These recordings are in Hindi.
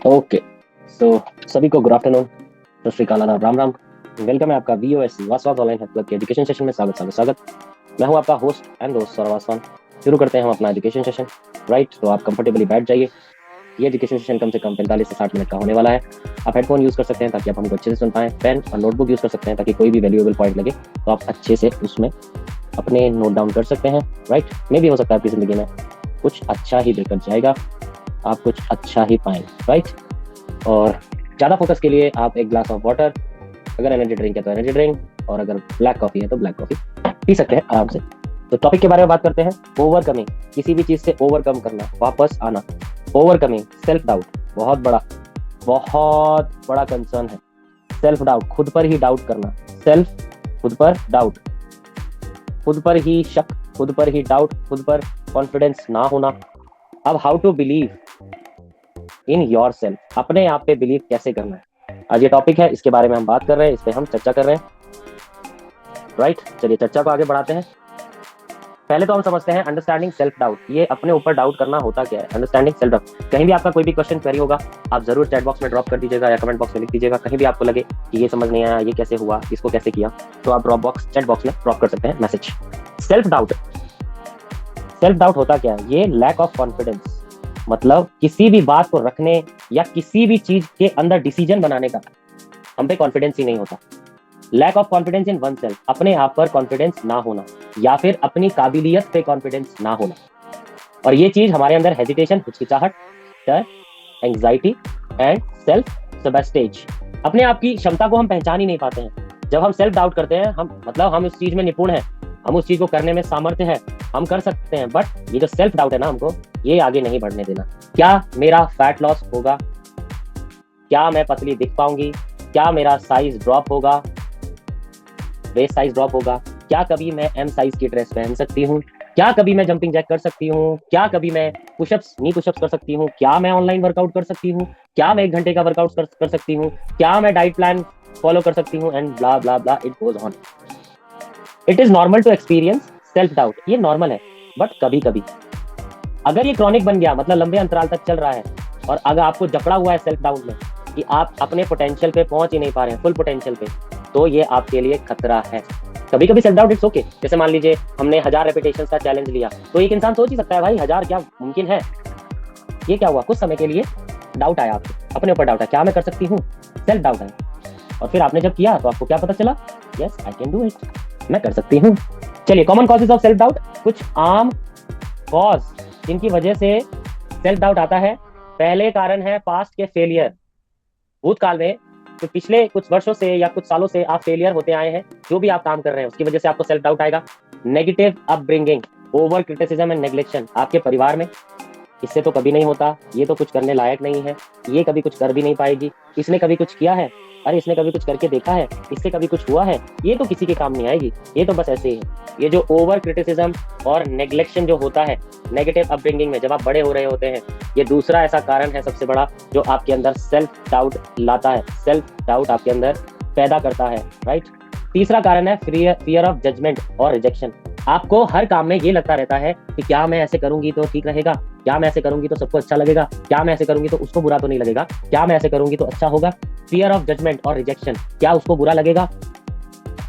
ओके, सो सभी को गुड आफ्टरनून, सत श्री अकाल, आदाब, राम राम। वेलकम है आपका वीओएस वासवास ऑनलाइन हेल्थ क्लब के एजुकेशन सेशन में। स्वागत। मैं हूं आपका होस्ट एंड दोस्त सौरभ वासवान। शुरू करते हैं हम अपना एजुकेशन सेशन। राइट, तो आप कंफर्टेबली बैठ जाइए। ये एजुकेशन सेशन कम से कम 45 से 60 मिनट का होने वाला है। आप हेडफोन यूज कर सकते हैं ताकि आप हमको अच्छे से सुन पाएं। पेन और नोटबुक यूज कर सकते हैं ताकि कोई भी वैल्यूएबल पॉइंट लगे तो आप अच्छे से उसमें अपने नोट डाउन कर सकते हैं। राइट, मे भी हो सकता है आपकी जिंदगी में कुछ अच्छा ही दिक्कत जाएगा, आप कुछ अच्छा ही पाएंगे। राइट, और ज़्यादा फोकस के लिए आप एक ग्लास ऑफ वाटर, अगर एनर्जी ड्रिंक है तो एनर्जी ड्रिंक, और अगर ब्लैक कॉफ़ी है तो ब्लैक कॉफ़ी पी सकते हैं आराम से। तो टॉपिक के बारे में बात करते हैं। ओवरकमिंग, किसी भी चीज़ से ओवरकम करना, वापस आना। ओवरकमिंग सेल्फ डाउट, बहुत बड़ा कंसर्न है। सेल्फ डाउट, खुद पर ही डाउट करना। खुद पर डाउट, खुद पर ही शक, खुद पर ही डाउट, खुद पर कॉन्फिडेंस ना होना। अब how to believe in yourself, अपने आप पे बिलीव कैसे करना है, आज ये टॉपिक है, इसके बारे में हम बात कर रहे हैं, इस पे हम चर्चा कर रहे हैं। राइट, चलिए चर्चा को आगे बढ़ाते हैं। पहले तो हम समझते हैं अंडरस्टैंडिंग सेल्फ डाउट। ये अपने ऊपर डाउट करना होता क्या है, अंडरस्टैंडिंग सेल्फ डाउट। कहीं भी आपका कोई भी क्वेश्चन क्वेरी होगा, आप जरूर चैट बॉक्स में ड्रॉप कर दीजिएगा या कमेंट बॉक्स में लिख दीजिएगा। कहीं भी आपको लगे कि ये समझ नहीं आया, ये कैसे हुआ, इसको कैसे किया, तो आप चैट बॉक्स में ड्रॉप कर सकते हैं मैसेज। सेल्फ डाउट होता क्या है? ये लैक ऑफ कॉन्फिडेंस, मतलब किसी भी बात को रखने या किसी भी चीज के अंदर डिसीजन बनाने का हम पे कॉन्फिडेंस ही नहीं होता। Lack of confidence in oneself, अपने आप पर कॉन्फिडेंस ना होना या फिर अपनी काबिलियत पे कॉन्फिडेंस ना होना। और ये चीज हमारे अंदर हेजिटेशन, हिचकिचाहट, डर, एंग्जाइटी एंड सेल्फ सबस्टेज, अपने आप की क्षमता को हम पहचान ही नहीं पाते हैं। जब हम सेल्फ डाउट करते हैं, हम उस चीज में निपुण हैं, हम उस चीज को करने में सामर्थ्य है, हम कर सकते हैं, बट ये जो सेल्फ डाउट है ना, हमको ये आगे नहीं बढ़ने देना। क्या मेरा फैट लॉस होगा? क्या मैं पतली दिख पाऊंगी? क्या मेरा साइज ड्रॉप होगा, वेस्ट साइज ड्रॉप होगा? क्या कभी मैं एम साइज की ड्रेस पहन सकती हूँ? क्या कभी मैं जंपिंग जैक कर सकती हूँ? क्या कभी मैं नी पुशअप्स कर सकती हूँ? क्या मैं ऑनलाइन वर्कआउट कर सकती हूँ? क्या मैं 1 घंटे का वर्कआउट कर सकती हूँ? क्या मैं डाइट प्लान फॉलो कर सकती हूँ? And blah blah blah, it goes on. It is normal to experience self doubt, ये नॉर्मल है। बट कभी कभी अगर ये क्रॉनिक बन गया, मतलब लंबे अंतराल तक चल रहा है, और अगर आपको जकड़ा हुआ है सेल्फ डाउट में कि आप अपने पोटेंशियल पे पहुंच ही नहीं पा रहे हैं, फुल पोटेंशियल पे, तो ये आपके लिए खतरा है। कभी कभी सेल्फ डाउट इट्स ओके। जैसे मान लीजिए हमने 1000 रेपिटेशंस का चैलेंज लिया, तो एक इंसान सोच ही सकता है भाई 1000 क्या मुमकिन है? ये क्या हुआ? कुछ समय के लिए डाउट आया, आपको अपने ऊपर डाउट है, क्या मैं कर सकती हूँ? सेल्फ डाउट है। और फिर आपने जब किया तो आपको क्या पता चला? Yes, I can do it, मैं कर सकती हूँ। चलिए, common causes of self doubt, कुछ आम कॉज जिनकी वजह से सेल्फ डाउट आता है। पहले कारण है पास्ट के फेलियर। भूतकाल में तो पिछले कुछ वर्षों से या कुछ सालों से आप फेलियर होते आए हैं, जो भी आप काम कर रहे हैं उसकी वजह से आपको सेल्फ डाउट आएगा। Negative upbringing, over criticism and neglection, आपके परिवार में इससे तो कभी नहीं होता, ये तो कुछ करने लायक नहीं है, ये कभी कुछ कर भी नहीं पाएगी, इसने कभी कुछ किया है, अरे इसने कभी कुछ करके देखा है, इससे कभी कुछ हुआ है, ये तो किसी के काम नहीं आएगी, ये तो बस ऐसे ही है। ये जो ओवर क्रिटिसिज्म और नेग्लेक्शन जो होता है नेगेटिव अपब्रिंगिंग में, जब आप बड़े हो रहे होते हैं, ये दूसरा ऐसा कारण है सबसे बड़ा जो आपके अंदर सेल्फ डाउट लाता है, सेल्फ डाउट आपके अंदर पैदा करता है। राइट, तीसरा कारण है फियर ऑफ जजमेंट और रिजेक्शन। आपको हर काम में ये लगता रहता है कि क्या मैं ऐसे करूंगी तो ठीक रहेगा, क्या मैं ऐसे करूंगी तो सबको अच्छा लगेगा, क्या मैं ऐसे करूंगी तो उसको बुरा तो नहीं लगेगा, क्या मैं ऐसे करूंगी तो अच्छा होगा। फियर ऑफ जजमेंट और रिजेक्शन, क्या उसको बुरा लगेगा?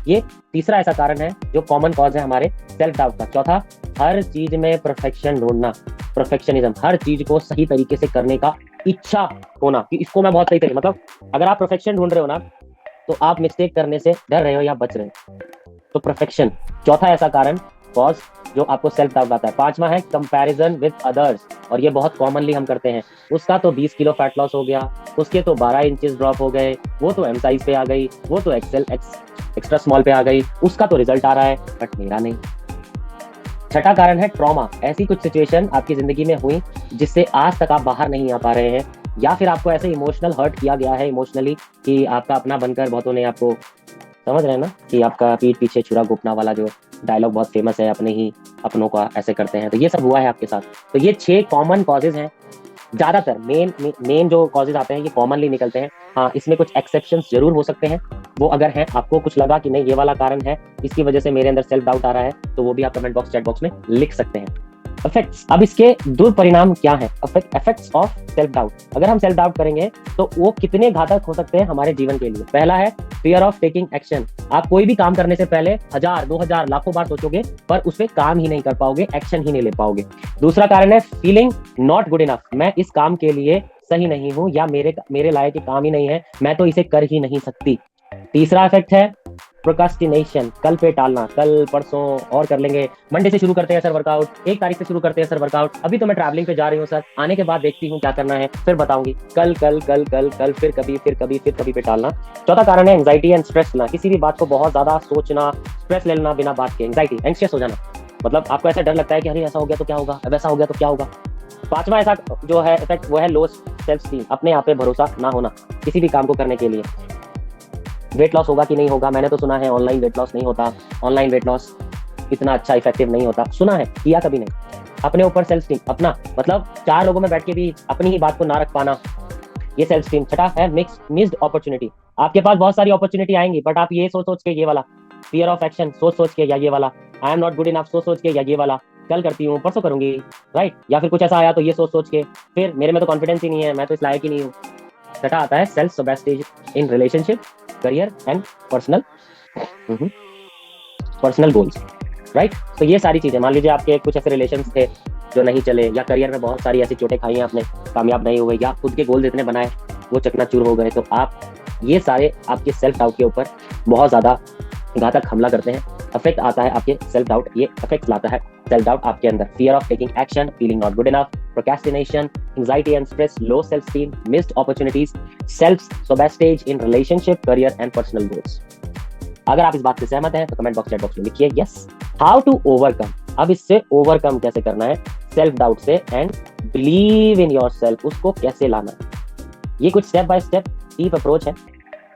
ये तीसरा ऐसा कारण है जो कॉमन कॉज है हमारे सेल्फ डाउट का। चौथा, हर चीज में परफेक्शन ढूंढना, परफेक्शनिज्म, हर चीज को सही तरीके से करने का इच्छा होना कि इसको मैं बहुत सही तरीके, मतलब अगर आप परफेक्शन ढूंढ रहे हो ना, तो आप मिस्टेक करने से डर रहे हो या बच रहे हो। तो परफेक्शन चौथा ऐसा कारण, कॉज जो आपको सेल्फ डाउट आता है। पांचवा है कंपैरिजन विद अदर्स, और ये बहुत कॉमनली हम करते हैं। उसका तो 20 किलो फैट लॉस हो गया, उसके तो 12 इंचेस ड्रॉप हो गए, वो तो एम साइज पे आ गई, वो तो एक्स्ट्रा स्मॉल पे आ गई, उसका तो रिजल्ट आ रहा है बट मेरा नहीं। छठा कारण है ट्रॉमा, ऐसी कुछ सिचुएशन आपकी जिंदगी में हुई जिससे आज तक आप बाहर नहीं आ पा रहे हैं, या फिर आपको ऐसे इमोशनल हर्ट किया गया है इमोशनली कि आपका अपना बनकर बहुतों ने आपको, समझ रहे हैं ना, कि आपका पीठ पीछे छुरा घोंपना वाला जो डायलॉग बहुत फेमस है, अपने ही अपनों का ऐसे करते हैं, तो ये सब हुआ है आपके साथ। तो ये 6 कॉमन कॉजेज हैं। ज्यादातर मेन जो कॉजेज आते हैं ये कॉमनली निकलते हैं। हाँ, इसमें कुछ एक्सेप्शंस जरूर हो सकते हैं, वो अगर हैं, आपको कुछ लगा कि नहीं ये वाला कारण है, इसकी वजह से मेरे अंदर सेल्फ डाउट आ रहा है, तो वो भी आप कमेंट बॉक्स चैट बॉक्स में लिख सकते हैं। इफेक्ट्स, अब इसके दुष्परिणाम क्या है? Effects of self doubt. अगर हम सेल्फ डाउट करेंगे तो वो कितने घातक हो सकते हैं हमारे जीवन के लिए। पहला है फियर ऑफ टेकिंग एक्शन। आप कोई भी काम करने से पहले 1000, 2000, लाखों बार सोचोगे पर उस पर काम ही नहीं कर पाओगे, एक्शन ही नहीं ले पाओगे। दूसरा कारण है फीलिंग नॉट गुड इनफ। मैं इस काम के लिए सही नहीं हूं, या मेरे लायक काम ही नहीं है, मैं तो इसे कर ही नहीं सकती। तीसरा इफेक्ट है प्रोकास्टिनेशन, कल पे टालना, कल परसों और कर लेंगे, मंडे से शुरू करते हैं सर वर्कआउट, 1 तारीख से शुरू करते हैं सर वर्कआउट, अभी तो मैं ट्रैवलिंग पे जा रही हूँ सर, आने के बाद देखती हूँ क्या करना है, फिर बताऊंगी, कल कल कल कल कल, फिर कभी फिर कभी फिर कभी पे टालना। चौथा कारण है एंजाइटी एंड स्ट्रेस लेना, किसी भी बात को बहुत ज्यादा सोचना, स्ट्रेस लेना बिना बात के, एंजाइटी, एंशियस हो जाना, मतलब आपको ऐसा डर लगता है कि अरे ऐसा हो गया तो क्या होगा, वैसा हो गया तो क्या होगा। पांचवा ऐसा जो है इफेक्ट वो है लो सेल्फ स्टीम, अपने आप पे भरोसा ना होना किसी भी काम को करने के लिए। वेट लॉस होगा कि नहीं होगा, मैंने तो सुना है ऑनलाइन वेट लॉस नहीं होता, ऑनलाइन वेट लॉस इतना अच्छा इफेक्टिव नहीं होता, सुना है, किया कभी नहीं। अपने ऊपर सेल्फ स्टीम, अपना मतलब 4 लोगों में बैठ के भी अपनी ही बात को ना रख पाना, ये सेल्फ स्टीम। छठा है मिस्ड अपॉर्चुनिटी, आपके पास बहुत सारी अपॉर्चुनिटी आएंगी बट आप ये सोच सोच के, ये वाला फियर ऑफ एक्शन सोच सोच के, या ये वाला I am not good enough सोच सोच के, या ये वाला कल करती हूँ परसों करूंगी, राइट, या फिर कुछ ऐसा आया तो ये सोच सोच के, फिर मेरे में तो कॉन्फिडेंस ही नहीं है, मैं तो इस लायक ही नहीं हूँ। छठा आता है self sabotage in relationship, career and personal goals, right. तो ये सारी चीजें, मान लीजिए आपके कुछ ऐसे रिलेशंस थे जो नहीं चले, या करियर में बहुत सारी ऐसी चोटें खाई हैं आपने, कामयाब नहीं हुए, या खुद के गोल्स इतने बनाए वो चकनाचूर हो गए, तो आप ये सारे आपके सेल्फ डाउट के ऊपर बहुत ज्यादा घातक हमला करते हैं। इफेक्ट आता है आपके सेल्फ डाउट, ये इफेक्ट लाता है सेल्फ डाउट आपके अंदर, fear of taking action, feeling not good enough, procrastination, anxiety and stress, low self esteem, missed opportunities, self sabotage in relationship, career and personal goals. अगर आप इस बात से सहमत हैं तो कमेंट बॉक्स, चैट बॉक्स में लिखिए यस। हाउ टू ओवरकम, अब इससे ओवरकम कैसे करना है सेल्फ डाउट से, एंड बिलीव इन योरसेल्फ, उसको कैसे लाना है, ये कुछ step by step deep approach है।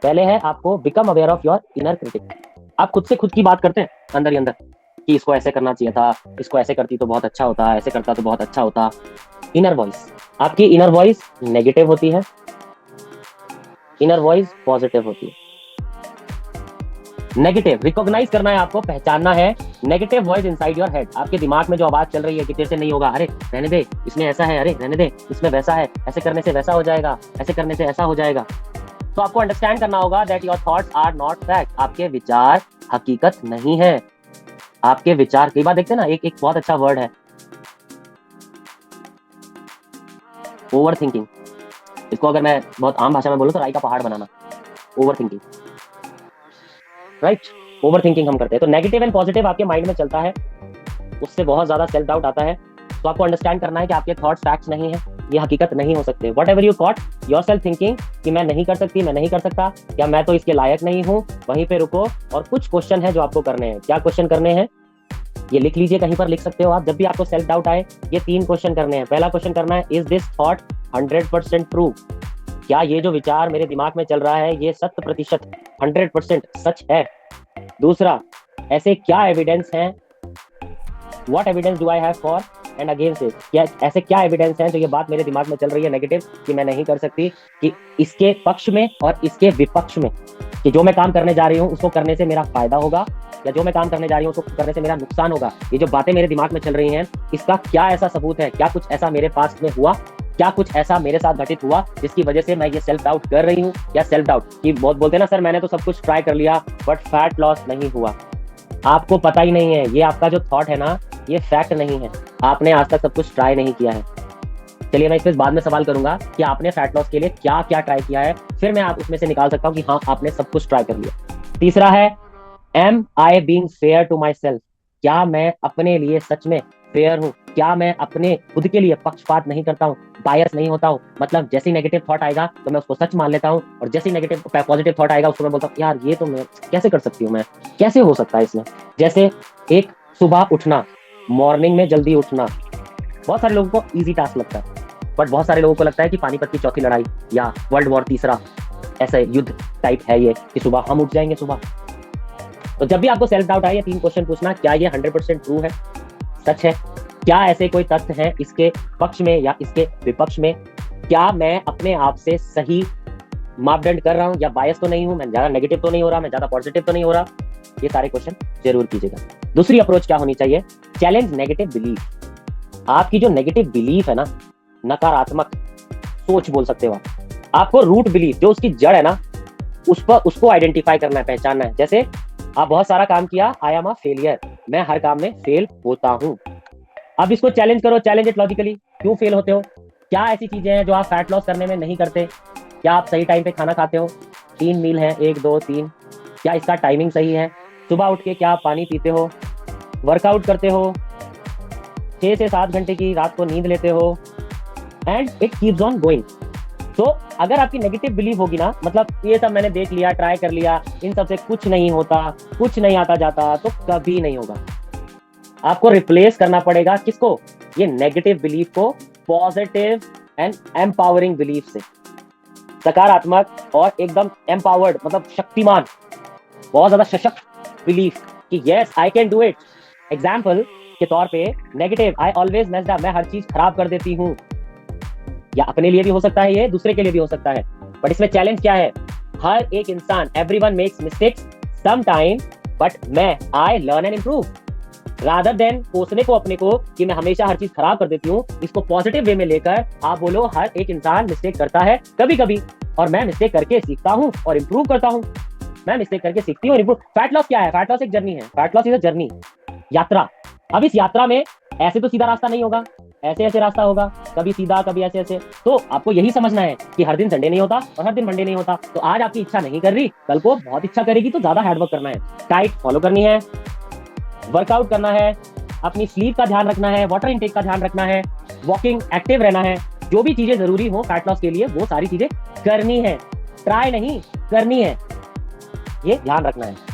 पहले है आपको become aware of your inner critic. आप खुद से खुद की बात करते हैं अंदर ही अंदर कि इसको ऐसे करना चाहिए था, इसको ऐसे करती तो बहुत अच्छा होता, ऐसे करता तो बहुत अच्छा होता। इनर वॉइस, आपकी इनर वॉइस नेगेटिव होती है, इनर वॉइस पॉजिटिव होती है। नेगेटिव रिकॉग्नाइज करना है आपको, पहचानना है negative voice inside your head, आपके दिमाग में जो आवाज चल रही है कि तेरे से नहीं होगा, अरे रहने दे, इसमें ऐसा है, अरे रहने दे, इसमें वैसा है, ऐसे करने से वैसा हो जाएगा, ऐसे करने से ऐसा हो जाएगा। तो आपको अंडरस्टैंड करना होगा that your thoughts are not fact, आपके विचार हकीकत नहीं है। आपके विचार, कई बार देखते हैं ना, एक बहुत अच्छा वर्ड है ओवर थिंकिंग, इसको अगर मैं बहुत आम भाषा में बोलूं तो राई का पहाड़ बनाना, over thinking, right, over thinking हम करते हैं। तो नेगेटिव एंड पॉजिटिव आपके माइंड में चलता है, उससे बहुत ज्यादा सेल्फ डाउट आता है। तो आपको अंडरस्टैंड करना है कि आपके थॉट्स फैक्ट्स नहीं है, ये हकीकत नहीं हो सकते। What ever you cot your self thinking कि मैं नहीं कर सकती, मैं नहीं कर सकता, या मैं तो इसके लायक नहीं हूँ, वहीं पे रुको और कुछ क्वेश्चन है जो आपको करने हैं। क्या क्वेश्चन करने हैं ये लिख लीजिए, कहीं पर लिख सकते हो आप। जब भी आपको सेल्फ डाउट आए ये 3 क्वेश्चन करने हैं। पहला क्वेश्चन करना है, इज दिस थॉट 100% ट्रू, क्या ये जो विचार मेरे दिमाग में चल रहा है ये 100% 100% सच है। दूसरा, ऐसे क्या एविडेंस हैं, what evidence do I have for and against it, क्या ऐसे क्या एविडेंस हैं जो ये बात मेरे दिमाग में चल रही है नेगेटिव कि मैं नहीं कर सकती, कि इसके पक्ष में और इसके विपक्ष में, कि जो मैं काम करने जा रही हूँ उसको करने से मेरा फायदा होगा, या जो मैं काम करने जा रही हूँ उसको करने से मेरा नुकसान होगा। ये जो बातें मेरे दिमाग में चल रही हैं इसका क्या ऐसा सबूत है, क्या कुछ ऐसा मेरे पास में हुआ, क्या कुछ ऐसा मेरे साथ घटित हुआ जिसकी वजह से मैं ये सेल्फ डाउट कर रही हूँ। या सेल्फ डाउट कि बहुत बोलते हैं ना, सर मैंने तो सब कुछ ट्राई कर लिया बट फैट लॉस नहीं हुआ। आपको पता ही नहीं है, ये आपका जो थॉट है ना ये फैक्ट नहीं है, आपने आज तक सब कुछ ट्राई नहीं किया है। चलिए मैं इस पर बाद में सवाल करूंगा कि आपने फैट लॉस के लिए क्या क्या ट्राई किया है, फिर मैं आप उसमें से निकाल सकता हूँ कि हाँ आपने सब कुछ ट्राई कर लिया। तीसरा है, am I being fair to myself, क्या मैं अपने लिए सच में फेयर हूँ, क्या मैं अपने खुद के लिए पक्षपात नहीं करता हूँ, बायस नहीं होता हूँ। मतलब जैसी नेगेटिव थॉट आएगा तो मैं उसको सच मान लेता हूँ, और जैसी नेगेटिव पॉजिटिव थॉट आएगा उसको मैं बोलता हूँ यार ये तो मैं कैसे कर सकती हूँ, मैं कैसे हो सकता है इसमें। जैसे एक सुबह उठना, मॉर्निंग में जल्दी उठना, बहुत सारे लोगों को इजी टास्क लगता है, बट बहुत सारे लोगों को लगता है कि पानीपत की चौथी लड़ाई या वर्ल्ड वॉर तीसरा ऐसा युद्ध टाइप है ये, कि सुबह हम उठ जाएंगे सुबह। तो जब भी आपको सेल्फ डाउट आए, ये 3 क्वेश्चन पूछना, क्या ये 100% ट्रू है, सच है, क्या ऐसे कोई तथ्य हैं इसके पक्ष में या इसके विपक्ष में, क्या मैं अपने आप से सही मापदंड कर रहा हूं या बायस तो नहीं हूं, मैं ज्यादा नेगेटिव तो नहीं हो रहा, मैं ज्यादा पॉजिटिव तो नहीं हो रहा। ये सारे क्वेश्चन जरूर कीजिएगा। दूसरी अप्रोच क्या होनी चाहिए, चैलेंज नेगेटिव बिलीफ। आपकी जो नेगेटिव बिलीफ है ना, नकारात्मक सोच बोल सकते हो आप, आपको रूट बिलीफ जो उसकी जड़ है ना, उसको आइडेंटिफाई करना है, पहचानना है। जैसे आप बहुत सारा काम किया, आई एम अ फेलियर, मैं हर काम में फेल होता हूं। अब इसको चैलेंज करो, चैलेंज इट लॉजिकली, क्यों फेल होते हो, क्या ऐसी चीजें हैं जो आप फैट लॉस करने में नहीं करते, क्या आप सही टाइम पे खाना खाते हो, 3 मील है, 1 2 3, क्या इसका टाइमिंग सही है, सुबह उठ के क्या आप पानी पीते हो, वर्कआउट करते हो, 6 से 7 घंटे की रात को नींद लेते हो, and it keeps on going. तो अगर आपकी नेगेटिव बिलीफ होगी ना, मतलब ये सब मैंने देख लिया, ट्राई कर लिया, इन सब से कुछ नहीं होता, कुछ नहीं आता जाता, तो कभी नहीं होगा। आपको रिप्लेस करना पड़ेगा किसको, ये नेगेटिव बिलीफ को पॉजिटिव एंड एम्पावरिंग बिलीफ से, सकारात्मक और एकदम एम्पावर्ड, मतलब शक्तिमान, बहुत ज्यादा सशक्त बिलीफ कि yes I can do it. Example के तौर पे negative, I always messed up, मैं हर चीज खराब कर देती हूँ, या अपने लिए भी हो सकता है, ये दूसरे के लिए भी हो सकता है। बट इसमें चैलेंज क्या है, हर एक इंसान, everyone makes mistakes some time, but मैं I learn and improve. Rather than कोसने को अपने को कि मैं हमेशा हर चीज खराब कर देती हूँ, इसको पॉजिटिव वे में लेकर आप बोलो हर एक इंसान मिस्टेक करता है कभी कभी, और मैं मिस्टेक करके सीखता हूँ और इम्प्रूव करता हूँ। मैं मिस्टेक करके सीखती हूँ और इम्प्रूव। फैट लॉस क्या है, फैट लॉस एक जर्नी है, fat loss is a journey, यात्रा। अब इस यात्रा में ऐसे तो सीधा रास्ता नहीं होगा, ऐसे ऐसे रास्ता होगा, कभी सीधा कभी ऐसे ऐसे। तो आपको यही समझना है कि हर दिन संडे नहीं होता और हर दिन मंडे नहीं होता। तो आज आपकी इच्छा नहीं कर रही, कल को बहुत इच्छा करेगी, तो ज्यादा हार्डवर्क करना है, डाइट फॉलो करनी है, वर्कआउट करना है, अपनी स्लीप का ध्यान रखना है, वाटर इनटेक का ध्यान रखना है, वॉकिंग, एक्टिव रहना है, जो भी चीजें जरूरी हो फैट लॉस के लिए वो सारी चीजें करनी है, ट्राई नहीं करनी है, ये ध्यान रखना है।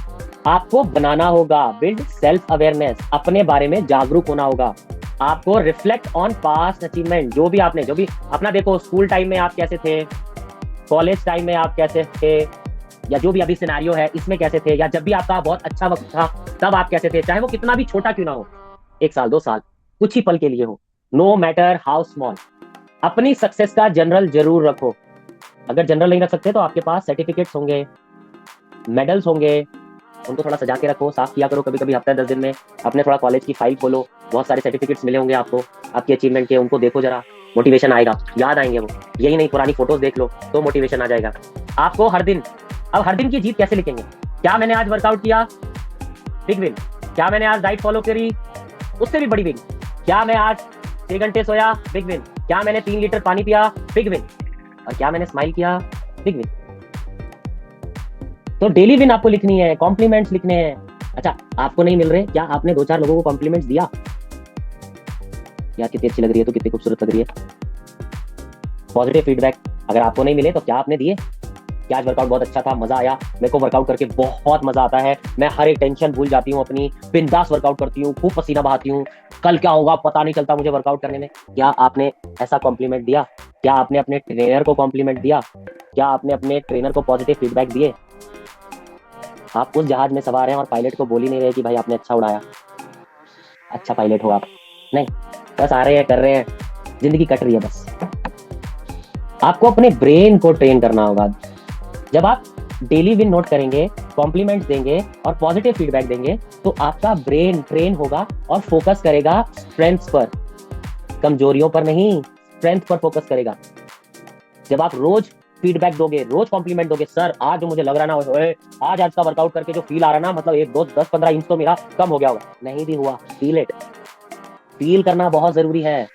आपको बनाना होगा बिल्ड सेल्फ अवेयरनेस, अपने बारे में जागरूक होना होगा। आपको रिफ्लेक्ट ऑन पास्ट अचीवमेंट, जो भी अपना देखो, स्कूल टाइम में आप कैसे थे, कॉलेज टाइम में आप कैसे थे, या जो भी अभी सिनेरियो है इसमें कैसे थे, या जब भी आपका बहुत अच्छा वक्त था तब आप कैसे थे, चाहे वो कितना भी छोटा क्यों ना हो, 1 साल 2 साल, कुछ ही पल के लिए हो, नो मैटर हाउ स्मॉल। अपनी सक्सेस का जनरल जरूर रखो। अगर जनरल नहीं रख सकते तो आपके पास सर्टिफिकेट्स होंगे, मेडल्स होंगे, उनको थोड़ा सजा के रखो, साफ किया करो कभी कभी, हफ्ते 10 दिन में अपने थोड़ा कॉलेज की फाइल खोलो, बहुत सारे सर्टिफिकेट्स मिले होंगे आपको आपकी अचीवमेंट के, उनको देखो जरा, मोटिवेशन आएगा, याद आएंगे वो। यही नहीं, पुरानी फोटोज देख लो तो मोटिवेशन आ जाएगा आपको हर दिन। अब हर दिन की जीत कैसे लिखेंगे, क्या मैंने आज वर्कआउट किया, बिग विन। क्या मैंने आज डाइट फॉलो करी, उससे भी बड़ी विन। क्या मैं आज 6 घंटे सोया, बिग विन। क्या मैंने 3 लीटर पानी पिया, बिग विन। और क्या मैंने स्माइल किया, बिग विन। तो डेली विन आपको लिखनी है, कॉम्प्लीमेंट्स लिखने हैं। अच्छा, आपको नहीं मिल रहे, क्या आपने 2-4 लोगों को कॉम्प्लीमेंट्स दिया, यार कितनी अच्छी लग रही है, तो कितनी खूबसूरत लग रही है, पॉजिटिव फीडबैक। अगर आपको नहीं मिले तो क्या आपने दिए, क्या आज वर्कआउट बहुत अच्छा था, मजा आया, मेरे को वर्कआउट करके बहुत मजा आता है, मैं हर एक टेंशन भूल जाती हूँ अपनी, बिंदास वर्कआउट करती हूँ, खूब पसीना बहाती हूँ, कल क्या होगा पता नहीं चलता मुझे वर्कआउट करने में। क्या आपने ऐसा कॉम्प्लीमेंट दिया, क्या आपने अपने ट्रेनर को कॉम्प्लीमेंट दिया, क्या आपने अपने ट्रेनर को पॉजिटिव फीडबैक दिए। आप उस जहाज में सवार हैं और पायलट को बोल ही नहीं रहे कि भाई आपने अच्छा उड़ाया, अच्छा पायलट हो आप, नहीं, बस आ रहे हैं, कर रहे हैं, जिंदगी कट रही है बस। आपको अपने ब्रेन को ट्रेन करना होगा। जब आप डेली विन नोट करेंगे, कॉम्प्लीमेंट्स देंगे और पॉजिटिव फीडबैक देंगे, तो आपका ब्रेन ट्रेन होगा और फोकस करेगा स्ट्रेंथ्स पर, कमजोरियों पर नहीं, स्ट्रेंथ पर फोकस करेगा। जब आप रोज फीडबैक दोगे, रोज कॉम्प्लीमेंट दोगे, सर आज जो मुझे लग रहा ना, आज का वर्कआउट करके जो फील आ रहा ना, मतलब 1 2 10 15 इंच तो मेरा कम हो गया होगा, नहीं भी हुआ, फील इट। फील करना बहुत जरूरी है।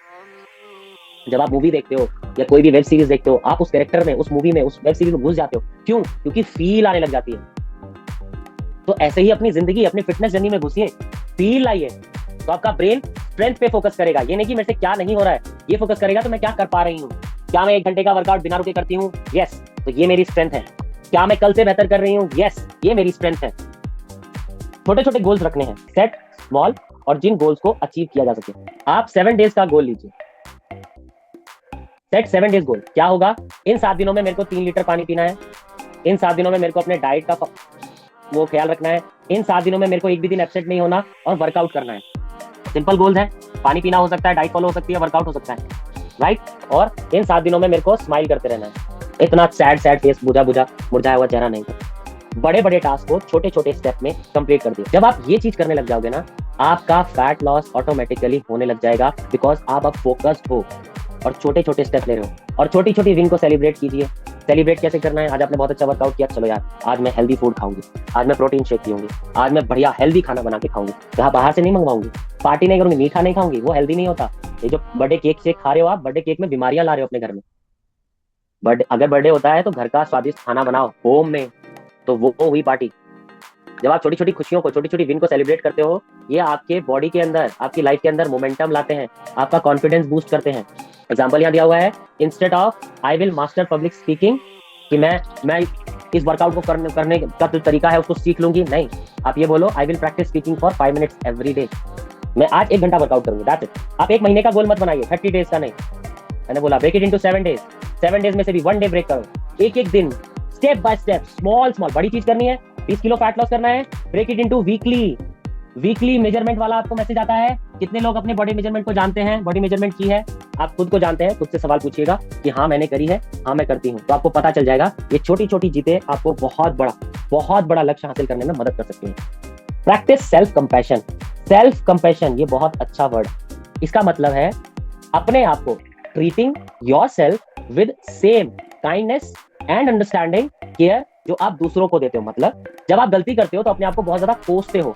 जब आप मूवी देखते हो या कोई भी वेब सीरीज देखते हो, आप उस कैरेक्टर में, उस मूवी में, उस वेब सीरीज में घुस जाते हो, क्यों? क्योंकि फील आने लग जाती है। तो ऐसे ही अपनी जिंदगी, अपनी फिटनेस जर्नी में घुसिए, फील लाइए, तो आपका ब्रेन स्ट्रेंथ पे फोकस करेगा। ये नहीं कि मेरे से क्या नहीं हो रहा है, ये फोकस करेगा तो मैं क्या कर पा रही हूँ। क्या मैं 1 घंटे का वर्कआउट बिना रुके करती हूँ, यस, तो ये मेरी स्ट्रेंथ है। क्या मैं कल से बेहतर कर रही हूँ, यस, ये मेरी स्ट्रेंथ है। छोटे छोटे गोल्स रखने हैं, सेट स्मॉल, और जिन गोल्स को अचीव किया जा सके। आप 7 डेज का गोल लीजिए, सेट 7 डेज गोल। क्या होगा, इन 7 दिनों में मेरे को 3 लीटर पानी पीना है, इन 7 दिनों में मेरे को अपने डाइट का वो ख्याल रखना है, इन 7 दिनों में मेरे को एक भी दिन एब्सेंट नहीं होना और वर्कआउट करना है। सिंपल गोल्स है, पानी पीना हो सकता है, डाइट फॉलो हो सकती है, वर्कआउट हो सकता है, राइट। और इन 7 दिनों में मेरे को स्माइल करते रहना है, इतना सैड फेस, मुरझाया हुआ चेहरा नहीं। बड़े बड़े टास्क को छोटे छोटे स्टेप में कंप्लीट कर दिया। जब आप ये चीज करने लग जाओगे ना, आपका फैट लॉस ऑटोमेटिकली होने लग जाएगा, बिकॉज आप अब फोकस्ड हो और छोटे छोटे स्टेप ले रहे हो। और छोटी छोटी विन को सेलिब्रेट कीजिए। सेलिब्रेट कैसे करना है? आज आपने बहुत अच्छा वर्कआउट किया, चलो यार आज मैं हेल्दी फूड खाऊंगी, आज मैं प्रोटीन शेक पीऊंगी, आज मैं बढ़िया हेल्दी खाना बना के खाऊंगी, जहाँ बाहर से नहीं मंगवाऊंगी, पार्टी नहीं करूंगी, मीठा नहीं खाऊंगी, वो हेल्दी नहीं होता। ये जो बर्थडे केक शेक खा रहे हो आप, बर्थडे केक में बीमारियां ला रहे हो अपने घर में। बर्थडे अगर बर्थडे होता है तो घर का स्वादिष्ट खाना बनाओ होम में, तो वो हुई पार्टी। जब आप छोटी छोटी खुशियों को, छोटी छोटी विन को सेलिब्रेट करते हो, ये आपके बॉडी के अंदर, आपकी लाइफ के अंदर मोमेंटम लाते हैं, आपका कॉन्फिडेंस बूस्ट करते हैं। एग्जाम्पल यहाँ दिया हुआ है, instead of I will master public speaking, कि मैं इस वर्कआउट को करने का जो तरीका है उसको सीख लूंगी, नहीं, आप ये बोलो I will practice speaking for 5 minutes every day. मैं आज 1 घंटा वर्कआउट करूंगी, दैट्स इट। आप 1 महीने का गोल मत बनाइए, 30 डेज का नहीं। मैंने बोला break it into 7 days, 7 days में से भी 1 डे ब्रेक करो, एक एक दिन, step by step, small small. बड़ी चीज करनी है, 20 किलो फैट लॉस करना है, break it into weekly measurement वाला आपको मैसेज आता है। कितने लोग अपने बॉडी मेजरमेंट को जानते हैं? बॉडी मेजरमेंट की है, आप खुद को जानते हैं, खुद से सवाल पूछिएगा कि हाँ मैंने करी है, हाँ मैं करती हूँ, तो आपको पता चल जाएगा। ये छोटी छोटी जीतें आपको बहुत बड़ा लक्ष्य हासिल करने में मदद कर सकती हैं। Practice self compassion. Self compassion ये बहुत अच्छा वर्ड, इसका मतलब है अपने आप को treating yourself with same kindness and understanding care जो आप दूसरों को देते हो। मतलब जब आप गलती करते हो तो अपने आप को बहुत ज्यादा कोसते हो।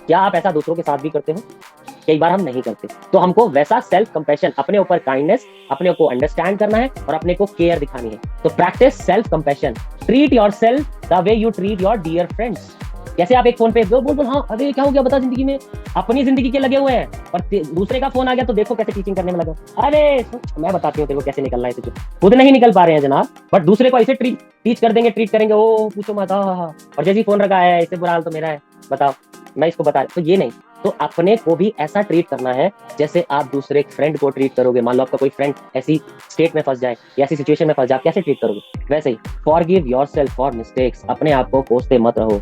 क्या आप ऐसा दूसरों के साथ भी करते हो? कई बार हम नहीं करते, तो हमको वैसा सेल्फ कंपैशन, अपने ऊपर काइंडनेस, अपने को अंडरस्टैंड करना है और अपने को केयर दिखानी है। तो practice self compassion. Treat yourself the way you treat your dear friends. जैसे आप एक फोन पे बोल हाँ अरे क्या हो गया बता, जिंदगी में अपनी जिंदगी के लगे हुए हैं और दूसरे का फोन आ गया तो देखो कैसे टीचिंग करने में लगा। अरे मैं बताती हूँ तेरे को कैसे निकलना है, खुद नहीं निकल पा रहे हैं जनाब, बट दूसरे को ऐसे टीच कर देंगे, ट्रीट करेंगे, ओ पूछो मत, हाँ। और जैसे फोन रखा है, इससे बुरा हाल तो मेरा है, बताओ मैं इसको बता, तो ये नहीं। तो अपने को भी ऐसा ट्रीट करना है जैसे आप दूसरे फ्रेंड को ट्रीट करोगे। मान लो आपका कोई फ्रेंड ऐसी स्टेट में फंस जाए या ऐसी सिचुएशन में फंस जाए, कैसे ट्रीट करोगे? वैसे ही फॉरगिव योरसेल्फ फॉर मिस्टेक्स। अपने आप को कोसते मत रहो,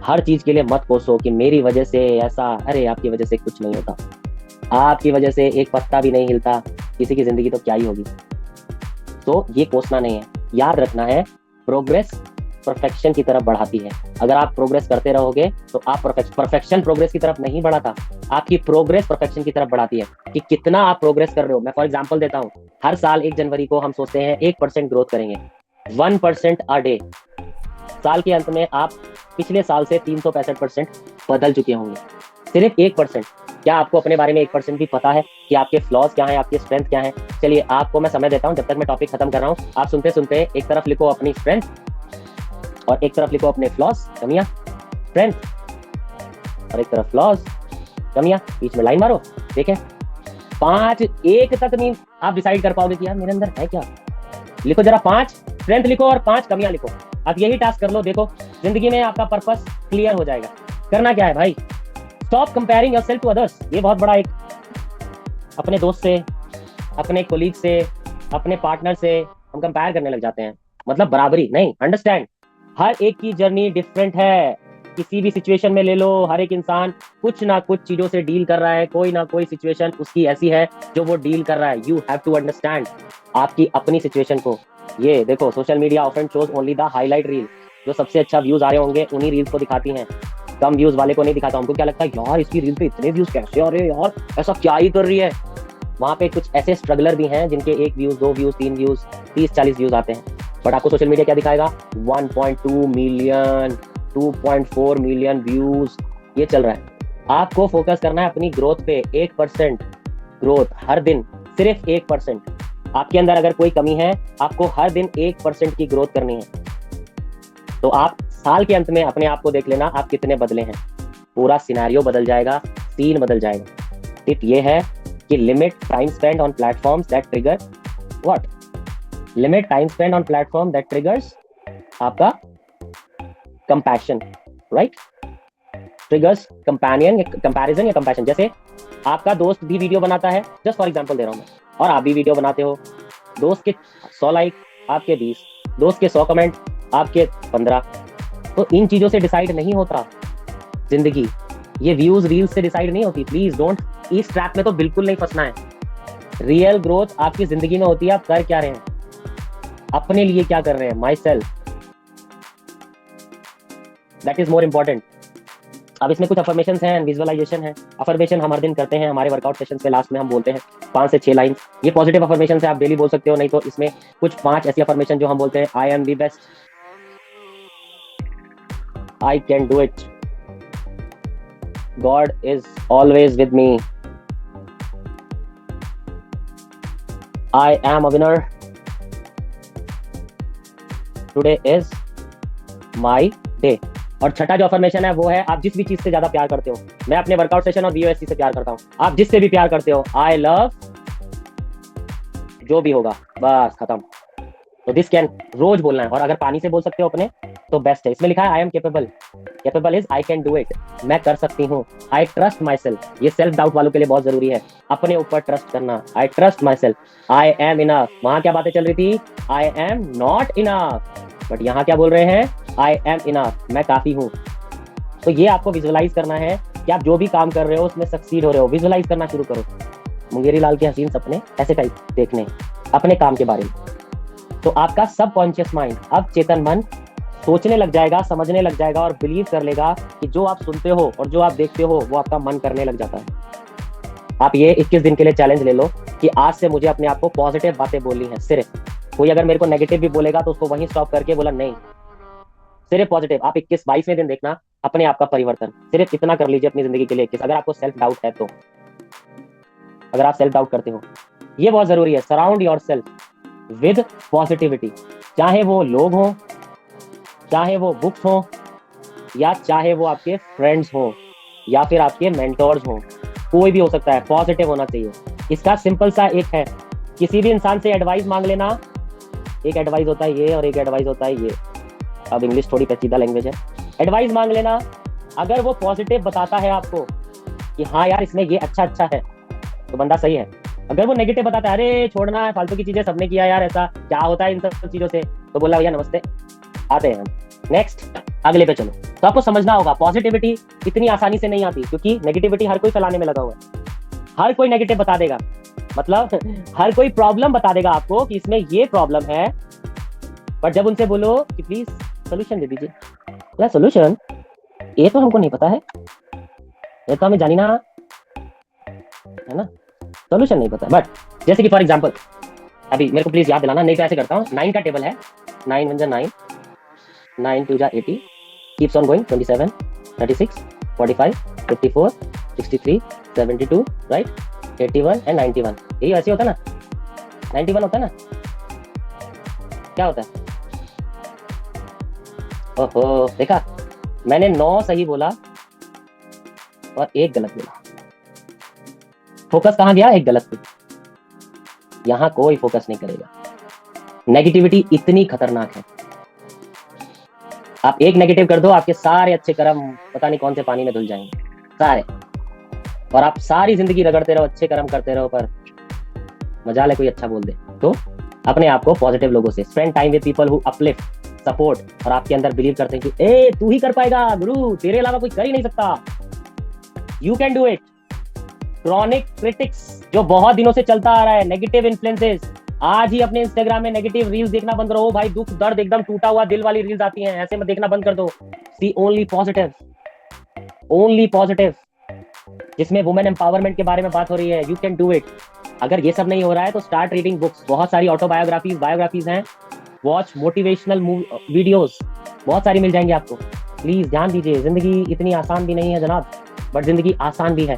हर चीज के लिए मत कोसो कि मेरी वजह से ऐसा, अरे आपकी वजह से कुछ नहीं होता, आपकी वजह से एक पत्ता भी नहीं हिलता, किसी की जिंदगी तो क्या ही होगी। तो ये कोसना नहीं है, याद रखना है प्रोग्रेस परफेक्शन की तरफ बढ़ाती है। अगर आप प्रोग्रेस करते रहोगे तो आप परफेक्शन प्रोग्रेस की तरफ नहीं बढ़ाता, आपकी प्रोग्रेस परफेक्शन की तरफ बढ़ाती है कि कितना आप प्रोग्रेस कर रहे हो। मैं फॉर एग्जांपल देता हूँ, हर साल 1 जनवरी को हम सोचते हैं 1% ग्रोथ करेंगे, 1% अ डे। साल के अंत में आप पिछले साल से 365% बदल चुके होंगे, सिर्फ 1%। क्या आपको अपने बारे में 1% भी पता है कि आपके फ्लॉज क्या हैं, आपके स्ट्रेंथ क्या है? चलिए आपको मैं समय देता हूं, जब तक मैं टॉपिक खत्म कर रहा हूं। आप सुनते सुनते एक तरफ लिखो अपनी स्ट्रेंथ और एक तरफ लिखो अपने फ्लॉज, कमियां, स्ट्रेंथ और एक तरफ फ्लॉज, कमियां, बीच में लाइन मारो। ठीक है, 5 1 तक नहीं आप डिसाइड कर पाओगे कि यार मेरे अंदर है क्या। लिखो जरा, 5 स्ट्रेंथ लिखो और 5 कमियां लिखो। आप यही टास्क कर लो, देखो जिंदगी में आपका पर्पस क्लियर हो जाएगा। करना क्या है भाई? Stop comparing yourself to others. ये बहुत बड़ा एक, अपने दोस्त से, अपने कोलीग से, अपने पार्टनर से हम कंपेयर करने लग जाते हैं, मतलब बराबरी नहीं। अंडरस्टैंड, हर एक की जर्नी डिफरेंट है। किसी भी सिचुएशन में ले लो, हर एक इंसान कुछ ना कुछ चीजों से डील कर रहा है, कोई ना कोई सिचुएशन उसकी ऐसी है जो वो डील कर रहा है। यू हैव टू अंडरस्टैंड आपकी अपनी सिचुएशन को। ये देखो, social media often shows only the highlight reel. जो सबसे अच्छा व्यूज आ रहे होंगे उन्हीं रील्स को दिखाती हैं, कम व्यूज वाले को नहीं दिखाता। हमको क्या लगता है यार इसकी रील पे इतने व्यूज कैसे आ रहे हैं, यार ऐसा क्या ही कर रही है। वहां पे कुछ ऐसे स्ट्रगलर भी हैं जिनके 1 व्यूज, 2 व्यूज, 3 व्यूज, 30-40 व्यूज आते हैं, बट आपको सोशल मीडिया क्या दिखाएगा? 1.2 मिलियन, 2.4 मिलियन व्यूज, ये चल रहा है। आपको फोकस करना है अपनी ग्रोथ पे। 1% ग्रोथ हर दिन, सिर्फ 1%। आपके अंदर अगर कोई कमी है, आपको हर दिन 1% की ग्रोथ करनी है। तो आप साल के अंत में अपने आप को देख लेना, आप कितने बदले हैं। पूरा सिनेरियो बदल जाएगा, सीन बदल जाएगा। टिप ये है कि limit time spend on platforms that trigger what? Limit time spend on platform that triggers आपका compassion, right? Triggers companion, comparison या कंपैशन। जैसे आपका दोस्त भी वीडियो बनाता है, जस्ट फॉर एग्जांपल दे रहा हूं मैं, और आप भी वीडियो बनाते हो। दोस्त के 100 लाइक, आपके 20, दोस्त के 100 कमेंट, आपके 15। तो इन चीजों से डिसाइड नहीं होता जिंदगी, ये व्यूज रील्स से डिसाइड नहीं होती। प्लीज डोंट, इस ट्रैप में तो बिल्कुल नहीं फंसना है। रियल ग्रोथ आपकी जिंदगी में होती है आप कर क्या रहे हैं, अपने लिए क्या कर रहे हैं। My self, that is more important. अब इसमें कुछ अफर्मेशंस हैं, विजुअलाइजेशन है। अफर्मेशन हम हर दिन करते हैं, हमारे वर्कआउट सेशन के लास्ट में हम बोलते हैं 5 से 6 लाइन। ये पॉजिटिव अफर्मेशन है, आप डेली बोल सकते हो। नहीं तो इसमें कुछ 5 ऐसी अफर्मेशन जो हम बोलते हैं, I am the best, I can do it, God is always with me, I am a winner, today is my day. और छठा जो अफर्मेशन है वो है, आप जिस भी चीज से ज्यादा प्यार करते हो। मैं अपने वर्कआउट सेशन और वीओएससी से प्यार करता हूँ, आप जिससे भी प्यार करते हो, आई लव जो भी होगा, बस खत्म। तो दिस कैन रोज बोलना है। और अगर पानी से बोल सकते हो अपने तो बेस्ट है। इसमें लिखा है I am capable, capable is I can do it, मैं कर सकती हूँ। आई ट्रस्ट माई सेल्फ, ये सेल्फ डाउट वालों के लिए बहुत जरूरी है, अपने ऊपर ट्रस्ट करना। I trust my self, I am enough. वहां क्या बातें चल रही थी, I am not enough, but यहाँ क्या बोल रहे हैं, आई एम इनफ, मैं काफी हूँ। तो ये आपको विजुअलाइज करना है कि आप जो भी काम कर रहे हो उसमें सक्सीड हो रहे हो। विजुअलाइज करना शुरू करो। मुंगेरी लाल के हसीन सपने ऐसे टाइप देखने अपने काम के बारे में। तो आपका सबकॉन्शियस माइंड, अब चेतन मन सोचने लग जाएगा, समझने लग जाएगा और बिलीव कर लेगा कि जो आप सुनते हो और जो आप देखते हो वो आपका मन करने लग जाता है। आप ये 21 दिन के लिए चैलेंज ले लो कि आज से मुझे अपने आप को पॉजिटिव बातें बोलनी है सिर्फ। कोई अगर मेरे को नेगेटिव भी बोलेगा तो उसको वहीं स्टॉप करके बोला नहीं, सिर्फ पॉजिटिव। आप 21-22वें दिन देखना अपने आप का परिवर्तन। सिर्फ इतना कर लीजिए अपनी जिंदगी के लिए 21, अगर आपको सेल्फ डाउट है तो। अगर आप सेल्फ डाउट करते हो, ये बहुत जरूरी है। Surround your self with positivity, चाहे वो लोग हों, चाहे वो बुक्स हों, या चाहे वो आपके फ्रेंड्स हों, या फिर आपके मेंटोर्स हों, कोई भी हो सकता है, पॉजिटिव होना चाहिए। इसका सिंपल सा एक है, किसी भी इंसान से एडवाइस मांग लेना। एक एडवाइस होता है ये और एक एडवाइस होता है ये। अब इंग्लिश थोड़ी पेचीदा लैंग्वेज है। एडवाइस मांग लेना, अगर वो पॉजिटिव बताता है आपको कि हाँ यार इसमें ये अच्छा है, तो बंदा सही है। अगर वो नेगेटिव बताता है, अरे छोड़ना है फालतू की चीजें, सबने किया यार, ऐसा क्या होता है इन सब चीजों से, तो बोला भैया नमस्ते, आते हैं हम नेक्स्ट, अगले पे चलो। तो आपको समझना होगा पॉजिटिविटी इतनी आसानी से नहीं आती, क्योंकि नेगेटिविटी हर कोई फैलाने में लगा हुआ है। हर कोई नेगेटिव बता देगा, मतलब हर कोई प्रॉब्लम बता देगा आपको कि इसमें ये प्रॉब्लम है, बट जब उनसे बोलो कि प्लीज सोल्यूशन दे दीजिए, बोला सोल्यूशन ये तो हमको नहीं पता है, ये तो हमें जानी ना, है ना, सोल्यूशन नहीं पता। बट जैसे कि फॉर एग्जांपल अभी मेरे को प्लीज याद दिलाना, नहीं तो ऐसे करता हूँ। 9 का टेबल है, 9 1 9, 9 2 80, keeps on going, 27 36 45 54 63 72, right, 81 and 91। यही ऐसे होता है ना, 91 होता है ना, क्या होता है, ओहो देखा, मैंने 9 सही बोला और 1 गलत बोला। फोकस कहाँ गया, 1 गलत पे। यहां कोई फोकस नहीं करेगा। नेगेटिविटी इतनी खतरनाक है, आप 1 नेगेटिव कर दो, आपके सारे अच्छे कर्म पता नहीं कौन से पानी में धुल जाएंगे सारे, और आप सारी जिंदगी रगड़ते रहो, अच्छे कर्म करते रहो, पर मजाल है कोई अच्छा बोल दे। तो अपने आप को पॉजिटिव लोगों से, spend time with people who uplift, support, और आपके अंदर बिलीव करते हैं कि ए तू ही कर पाएगा गुरु, तेरे अलावा कोई कर ही नहीं सकता, you can do it. Chronic critics जो बहुत दिनों से चलता आ रहा है, नेगेटिव इन्फ्लुएंसेस, आज ही अपने इंस्टाग्राम में नेगेटिव रील्स देखना बंद करो भाई। दुख दर्द एकदम टूटा हुआ दिल वाली रील्स आती हैं, ऐसे में देखना बंद कर दो। सी ओनली पॉजिटिव, ओनली पॉजिटिव, जिसमें वुमेन एम्पावरमेंट के बारे में बात हो रही है। You can do it. अगर ये सब नहीं हो रहा है तो स्टार्ट रीडिंग बुक्स, बहुत सारी ऑटोबायोग्राफीज, बायोग्राफीज हैं। वॉच मोटिवेशनल वीडियोस, बहुत सारी मिल जाएंगी आपको। प्लीज ध्यान दीजिए, जिंदगी इतनी आसान भी नहीं है जनाब, बट जिंदगी आसान भी है।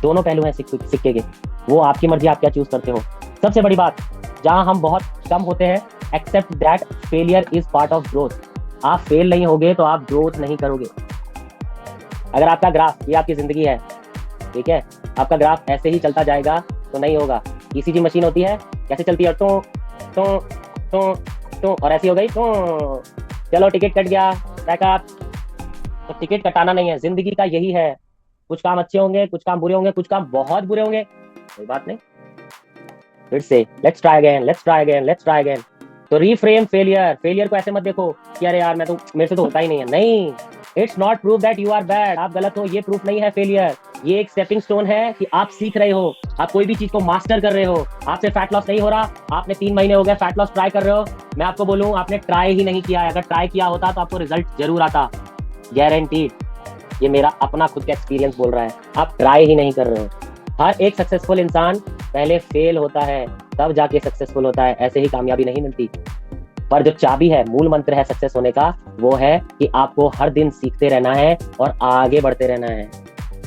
दोनों पहलू हैं सिक्के के, वो आपकी मर्जी, आप क्या चूज करते हो। सबसे बड़ी बात, जहां हम बहुत कम होते हैं, accept that failure is part of growth. आप फेल नहीं होगे तो आप ग्रोथ नहीं करोगे। अगर आपका ग्राफ, ये आपकी जिंदगी है, ठीक है, आपका ग्राफ ऐसे ही चलता जाएगा तो नहीं होगा। ईसीजी मशीन होती है, कैसे चलती है, टो टो टो टो, और ऐसी हो गई तो चलो टिकट कट गया, बैकअप। तो टिकट कटाना नहीं है, जिंदगी का यही है। कुछ काम अच्छे होंगे, कुछ काम बुरे होंगे, कुछ काम बहुत बुरे होंगे, कोई बात नहीं, फिर से let's try again, let's try again, let's try again. तो रीफ्रेम फेलियर। फेलियर को ऐसे मत देखो कि अरे यार मेरे से तो होता ही नहीं है। नहीं, it's not proof that you are bad, आप गलत हो, ये प्रूफ नहीं है फेलियर। ये एक स्टेपिंग स्टोन है कि आप सीख रहे हो, आप कोई भी चीज को मास्टर कर रहे हो। आपसे फैट लॉस नहीं हो रहा, आपने 3 महीने हो गए फैट लॉस ट्राई कर रहे हो, मैं आपको बोलूं आपने ट्राई ही नहीं किया है। अगर ट्राई किया होता तो आपको रिजल्ट जरूर आता। गारंटीड। ये मेरा अपना खुद का एक्सपीरियंस बोल रहा है, आप ट्राई ही नहीं कर रहे हो। हर एक सक्सेसफुल इंसान पहले फेल होता है तब जाके सक्सेसफुल होता है, ऐसे ही कामयाबी नहीं मिलती। पर जो चाबी है, मूल मंत्र है सक्सेस होने का, वो है कि आपको हर दिन सीखते रहना है और आगे बढ़ते रहना है।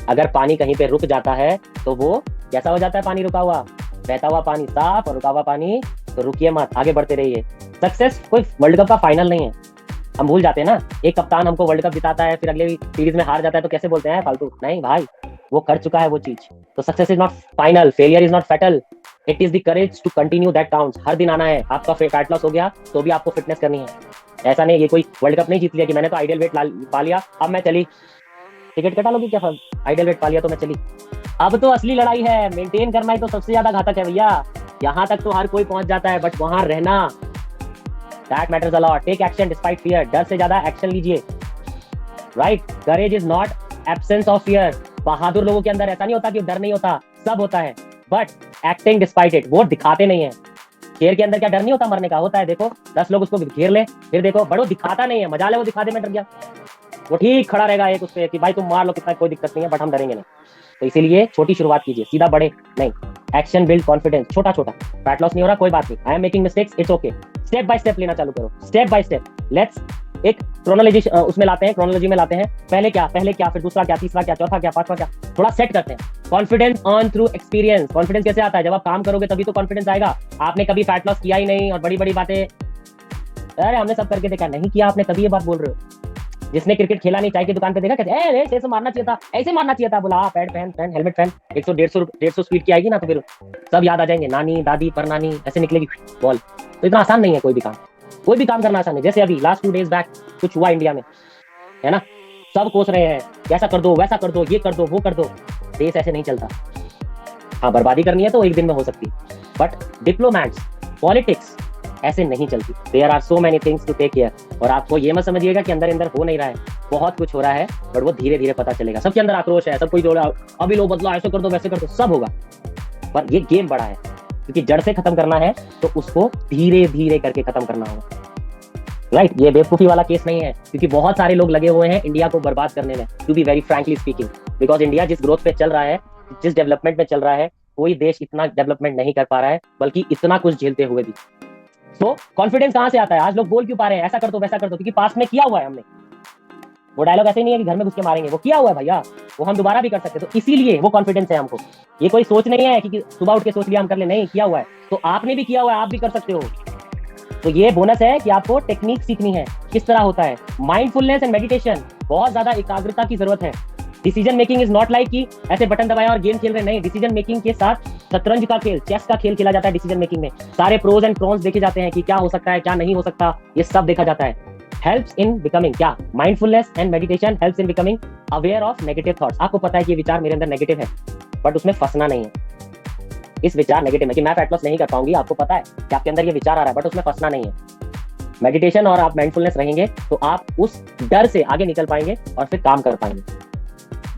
अगर पानी कहीं पे रुक जाता है तो वो कैसा हो जाता है? पानी रुका हुआ, बहता हुआ पानी साफ और रुका हुआ पानी, तो रुकिए मत, आगे बढ़ते रहिए। सक्सेस कोई वर्ल्ड कप का फाइनल नहीं है। हम भूल जाते हैं ना, एक कप्तान हमको वर्ल्ड कप जिताता है, फिर अगले सीरीज में हार जाता है तो कैसे बोलते हैं फालतू? नहीं भाई, वो कर चुका है वो चीज। तो success is not final, failure is not fatal, it is the courage to continue that counts. हर दिन आना है। आपका फैट लॉस हो गया तो भी आपको फिटनेस करनी है। ऐसा नहीं, ये कोई वर्ल्ड कप नहीं जीत लिया कि मैंने तो आइडियल वेट पा लिया, अब मैं चली टिकट कटा लोगी क्या, आइडियल वेट पा लिया तो मैं चली। अब तो असली लड़ाई है, मेंटेन करना ही तो सबसे ज्यादा घातक है भैया। यहाँ तक तो हर कोई पहुंच जाता है, बट वहां रहना, that matters a lot. Take action despite fear, डर से ज्यादा एक्शन लीजिए, right. Courage is not absence of fear. बहादुर लोगों के अंदर ऐसा नहीं होता कि डर नहीं होता, सब होता है, बट एक्टिंग डिस्पाइट इट, वो दिखाते नहीं है। शेर के अंदर क्या डर नहीं होता मरने का? होता है, देखो 10 लोग उसको घेर ले, फिर देखो बड़ो दिखाता नहीं है, मजा ले वो दिखा दे मैं डर गया, वो ठीक खड़ा रहेगा एक उस पे कि भाई तुम मार लो कितना, कोई दिक्कत नहीं है, बट हम डरेंगे नहीं। तो इसीलिए छोटी शुरुआत कीजिए, सीधा बढ़े नहीं। एक्शन बिल्ड कॉन्फिडेंस, छोटा छोटा। फैट लॉस नहीं हो रहा, कोई बात नहीं, I am making mistakes, it's okay. Step by step लेना चालू करो, स्टेप बाय स्टेप। लेट्स एक क्रोनोलॉजी उसमें लाते हैं, क्रोनोलॉजी में लाते हैं। पहले क्या, फिर दूसरा क्या, तीसरा क्या, चौथा क्या, पांचवा क्या, थोड़ा सेट करते हैं। Confidence earn through experience. Confidence कैसे आता है? जब आप काम करोगे तभी तो कॉन्फिडेंस आएगा। आपने कभी फैट लॉस किया ही नहीं और बड़ी बड़ी बातें, अरे हमने सब करके देखा, नहीं किया आपने तभी ये बात बोल रहे हो। जिसने क्रिकेट खेला नहीं, चाय की दुकान पे देखा कहते ऐसे मारना चाहिए था, ऐसे मारना चाहिए था, बोला पैड पहन हेलमेट पहन, 100 150 स्पीड की आएगी ना तो फिर सब याद आ जाएंगे, नानी दादी परनानी, ऐसे निकलेगी बॉल। तो इतना आसान नहीं है कोई भी काम, कोई भी काम करना आसान है। जैसे अभी लास्ट 2 डेज बैक कुछ हुआ इंडिया में, है ना, सब कोस रहे हैं, ऐसा कर दो, वैसा कर दो, ये कर दो, वो कर दो। देश ऐसे नहीं चलता। हाँ, बर्बादी करनी है तो एक दिन में हो सकती है, बट डिप्लोमैट्स, पॉलिटिक्स ऐसे नहीं चलती। There are so many things to take care. और आपको ये मत समझिएगा कि अंदर अंदर हो नहीं रहा है, बहुत कुछ हो रहा है, बट वो धीरे धीरे पता चलेगा। सबके अंदर आक्रोश है, सब कोई जोड़ा अभी लो बदलो, ऐसे कर दो वैसे कर दो, सब होगा, पर ये गेम बड़ा है क्योंकि जड़ से खत्म करना है तो उसको धीरे धीरे करके खत्म करना होगा, राइट। ये बेवकूफी वाला केस नहीं है, क्योंकि बहुत सारे लोग लगे हुए हैं इंडिया को बर्बाद करने में, to be very frankly speaking. Because India जिस ग्रोथ पे चल रहा है, जिस डेवलपमेंट में चल रहा है, कोई देश इतना डेवलपमेंट नहीं कर पा रहा है, बल्कि इतना कुछ झेलते हुए भी। तो कॉन्फिडेंस कहां से आता है? आज लोग बोल क्यों पा रहे हैं ऐसा कर दो वैसा कर दो? क्योंकि पास्ट में किया हुआ है हमने। वो डायलॉग ऐसे नहीं है कि घर में घुस के मारेंगे, वो किया हुआ है भैया, वो हम दोबारा भी कर सकते हैं। तो इसीलिए वो कॉन्फिडेंस है हमको। ये कोई सोच नहीं है कि सुबह उठ के सोच लिया हम कर ले, नहीं, किया हुआ है। तो आपने भी किया हुआ है, आप भी कर सकते हो। तो ये बोनस है कि आपको टेक्निक सीखनी है, किस तरह होता है। माइंडफुलनेस एंड मेडिटेशन, बहुत ज्यादा एकाग्रता की जरूरत है। Decision making is not like कि ऐसे बटन दबाया और गेम खेल रहे, नहीं। डिसीजन मेकिंग के साथ शतरंज का खेल, चेस का खेल खेला जाता है। डिसीजन मेकिंग में सारे प्रोज एंड कॉन्स देखे जाते हैं कि क्या हो सकता है, क्या नहीं हो सकता, ये सब देखा जाता है। हेल्प्स इन बिकमिंग, क्या mindfulness and meditation helps in becoming aware of negative thoughts. आपको पता है कि ये विचार मेरे अंदर नेगेटिव है, बट उसमें फंसना नहीं है। इस विचार नेगेटिव में कि मैं फैट लॉस नहीं कर पाऊंगी, आपको पता है कि आपके अंदर ये विचार आ रहा है, बट उसमें फंसना नहीं है। मेडिटेशन और आप माइंडफुलनेस रहेंगे तो आप उस डर से आगे निकल पाएंगे और फिर काम कर पाएंगे।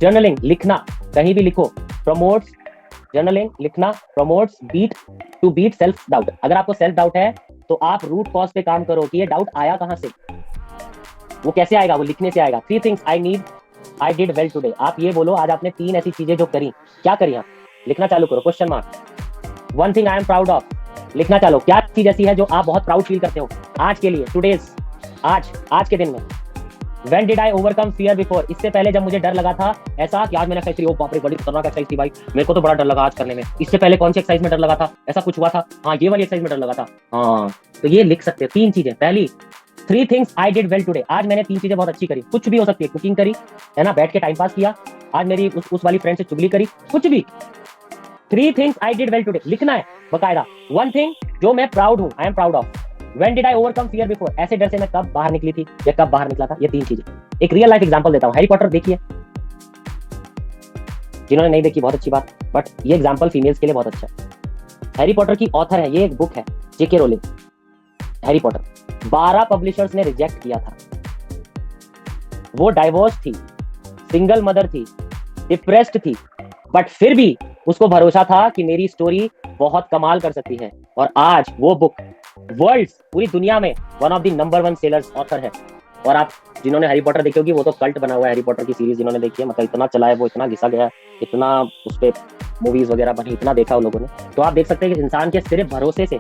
जर्नलिंग, लिखना, कहीं भी लिखो, प्रमोट्स, जर्नलिंग लिखना प्रमोट्स बीट सेल्फ डाउट। अगर आपको सेल्फ डाउट है तो आप रूट कॉज पे काम करो कि ये डाउट आया कहां से, वो कैसे आएगा, वो लिखने से आएगा। 3 things I did well today. आप ये बोलो आज आपने 3 ऐसी चीजें जो करी, क्या करी आप, लिखना चालू करो, question mark. 1 thing I am proud of, लिखना चालो, क्या चीज ऐसी है जो आप बहुत प्राउड फील करते हो आज के लिए, टुडेज, आज के दिन में। When did I overcome fear before? इससे पहले जब मुझे डर लगा था ऐसा कि आज मैंने एक्सरसाइज, ओ बाप रे बड़ी खतरनाक एक्सरसाइज थी भाई, मेरे को तो बड़ा डर लगा आज करने में। इससे पहले कौन सी एक्सरसाइज में डर लगा था, ऐसा कुछ हुआ था, हाँ ये वाली एक्सरसाइज में डर लगा था, हाँ। तो ये लिख सकते हैं 3 चीजें। पहली, 3 things I did well today, आज मैंने 3 चीजें बहुत अच्छी करी। कुछ भी हो सकती है, कुकिंग करी, है ना, बैठ के टाइम पास किया, आज मेरी उस वाली फ्रेंड से चुगली करी, कुछ भी। 3 things I did well today, लिखना है बकायदा। 1 थिंग जो मैं प्राउड हूं, I am proud of. When did I overcome fear before? ऐसे डर से मैं कब बाहर निकली थी या कब बाहर निकला था, ये 3 चीजें। एक रियल लाइफ एग्जांपल देता हूँ, हैरी पॉटर देखिए, जिन्होंने नहीं देखी बहुत अच्छी बात, बट ये एग्जांपल फीमेल्स के लिए बहुत अच्छा है। हैरी पॉटर की ऑथर है, ये एक बुक है, जेके रोलिंग, हैरी पॉटर। 12 पब्लिशर्स ने रिजेक्ट किया था। वो डाइवोर्स थी, सिंगल मदर थी, डिप्रेस्ड थी, बट फिर भी उसको भरोसा था कि मेरी स्टोरी बहुत कमाल कर सकती है। और आज वो बुक वर्ल्ड, पूरी दुनिया में 1 of the number 1 sellers author है। और आप जिन्होंने हैरी पॉटर देखी होगी, वो तो कल्ट बना हुआ है हैरी पॉटर की सीरीज जिन्होंने देखी है, मतलब इतना चला है वो, इतना घिसा गया, इतना उस पर मूवीज वगैरह बनी, इतना देखा उन लोगों ने। तो आप देख सकते हैं कि इंसान के सिर्फ भरोसे से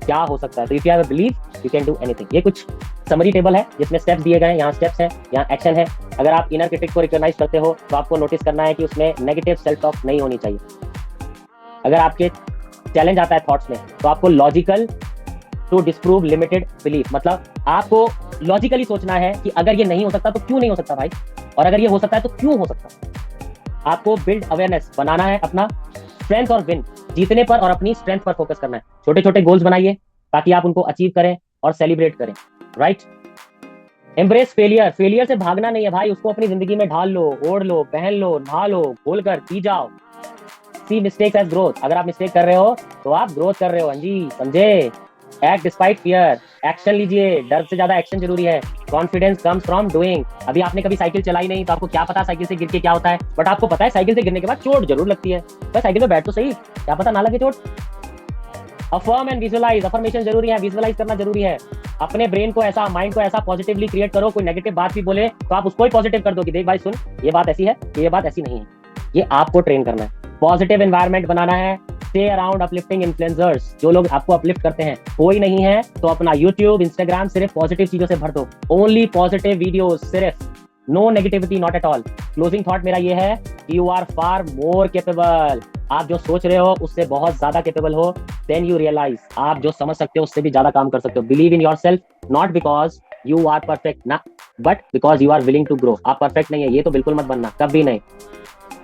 क्या हो सकता है। तो if you have a believe you can do anything. ये कुछ समरी टेबल है जिसमें स्टेप्स दिए गए हैं, यहाँ स्टेप्स है, यहाँ एक्शन है। अगर आप इनर क्रिटिक को रिकॉग्नाइज करते हो तो आपको नोटिस करना है कि उसमें नेगेटिव सेल्फ टॉक नहीं होनी चाहिए। अगर आपके चैलेंज आता है थॉट्स में तो आपको logical to disprove limited belief, मतलब आपको लॉजिकली सोचना है कि अगर ये नहीं हो सकता तो क्यों नहीं हो सकता भाई, और अगर ये हो सकता है तो क्यों हो सकता। आपको बिल्ड अवेयरनेस बनाना है, अपना स्ट्रेंथ और विन, जीतने पर और अपनी स्ट्रेंथ पर फोकस करना है। छोटे छोटे गोल्स बनाइए ताकि आप उनको अचीव करें और सेलिब्रेट करें, राइट। एम्ब्रेस फेलियर, फेलियर से भागना नहीं है भाई, उसको अपनी जिंदगी में ढाल लो, ओढ़ लो, पहन लो, नहा लो, खोल कर पी जाओ। सी मिस्टेक्स एज ग्रोथ, अगर आप मिस्टेक कर रहे हो तो आप ग्रोथ कर रहे हो, हाँ जी, समझे। एक्ट डिस्पाइट फियर, एक्शन लीजिए, डर से ज्यादा एक्शन जरूरी है। Confidence comes from doing. अभी आपने कभी साइकिल चलाई नहीं तो आपको क्या पता साइकिल से गिर के क्या होता है, बट आपको पता है साइकिल से गिरने के बाद चोट जरूर लगती है। भाई साइकिल पे बैठ तो सही, क्या पता ना लगे चोट। अफर्म एंड विजुअलाइज, अफर्मेशन जरूरी है, विजुअलाइज करना जरूरी है। अपने ब्रेन को ऐसा, माइंड को ऐसा पॉजिटिवली क्रिएट करो, कोई नेगेटिव बात भी बोले तो आप उसको ही पॉजिटिव कर दो कि देख भाई सुन, ये बात ऐसी है, ये बात ऐसी नहीं है। ये आपको ट्रेन करना है। पॉजिटिव एनवायरनमेंट बनाना है। स्टे अराउंड अपलिफ्टिंग इन्फ्लुएंसर्स, जो लोग आपको अपलिफ्ट करते हैं। कोई नहीं है तो अपना यूट्यूब, इंस्टाग्राम सिर्फ पॉजिटिव चीजों से भर दो। ओनली पॉजिटिव वीडियोस, सिर्फ, no negativity, not at all. Closing thought मेरा ये है कि you are far more capable. आप जो सोच रहे हो उससे बहुत ज्यादा केपेबल हो। देन यू रियलाइज आप जो समझ सकते हो उससे भी ज्यादा काम कर सकते हो। Believe in yourself, not because you are perfect ना, but because you are willing to grow. आप परफेक्ट नहीं है ये तो बिल्कुल मत बनना, कभी नहीं।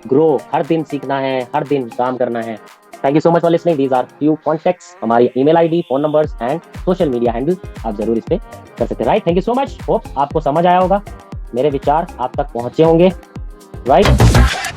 ग्रो, हर दिन सीखना है, हर दिन काम करना है। Thank you so much for listening. These are few contacts, हमारी email ID, phone numbers and social media handle आप जरूर इस पे कर सकते हैं, right. Thank you so much, hope आपको समझ आया होगा, मेरे विचार आप तक पहुंचे होंगे, राइट।